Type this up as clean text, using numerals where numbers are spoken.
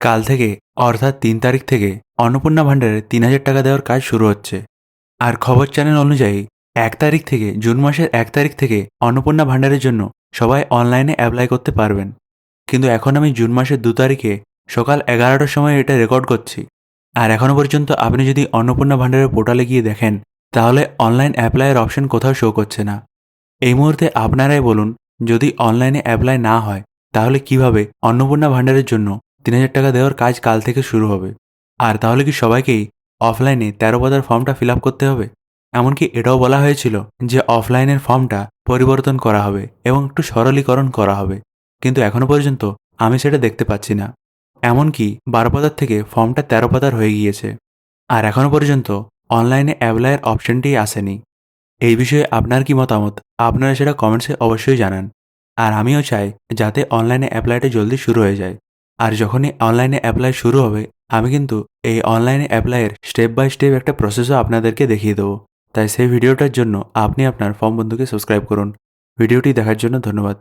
কাল থেকে অর্থাৎ ৩ তারিখ থেকে অন্নপূর্ণা ভাণ্ডারে ৩,০০০ টাকা দেওয়ার কাজ শুরু হচ্ছে। আর খবর চ্যানেল অনুযায়ী ১ তারিখ থেকে জুন মাসের ১ তারিখ থেকে অন্নপূর্ণা ভাণ্ডারের জন্য সবাই অনলাইনে অ্যাপ্লাই করতে পারবেন। কিন্তু এখন আমি জুন মাসের ২ তারিখে সকাল ১১টার সময় এটা রেকর্ড করছি। আর এখনও পর্যন্ত আপনি যদি অন্নপূর্ণা ভাণ্ডারের পোর্টালে গিয়ে দেখেন, তাহলে অনলাইন অ্যাপ্লাইয়ের অপশন কোথাও শো করছে না। এই মুহূর্তে আপনারাই বলুন, যদি অনলাইনে অ্যাপ্লাই না হয়, তাহলে কিভাবে অন্নপূর্ণা ভাণ্ডারের জন্য ৩,০০০ টাকা দেওয়ার কাজ কাল থেকে শুরু হবে? আর তাহলে কি সবাইকেই অফলাইনে ১৩ পাতার ফর্মটা ফিল আপ করতে হবে? এমনকি এটাও বলা হয়েছিল যে অফলাইনের ফর্মটা পরিবর্তন করা হবে এবং একটু সরলীকরণ করা হবে। কিন্তু এখনও পর্যন্ত আমি সেটা দেখতে পাচ্ছি না। এমনকি ১২ পাতার থেকে ফর্মটা ১৩ পাতার হয়ে গিয়েছে। আর এখনও পর্যন্ত অনলাইনে অ্যাপ্লাইয়ের অপশনটিই আসেনি। এই বিষয়ে আপনার কি মতামত? আপনারা সেটা কমেন্টসে অবশ্যই জানান। আর আমিও চাই যাতে অনলাইনে অ্যাপ্লাইটা জলদি শুরু হয়ে যায়। আর যখনই অনলাইনে অ্যাপ্লাই শুরু হবে, আমি কিন্তু এই অনলাইনে অ্যাপ্লাইয়ের স্টেপ বাই স্টেপ একটা প্রসেসও আপনাদেরকে দেখিয়ে দেবো। তাই সেই ভিডিওটার জন্য আপনি আপনার ফর্ম বন্ধুকে সাবস্ক্রাইব করুন। ভিডিওটি দেখার জন্য ধন্যবাদ।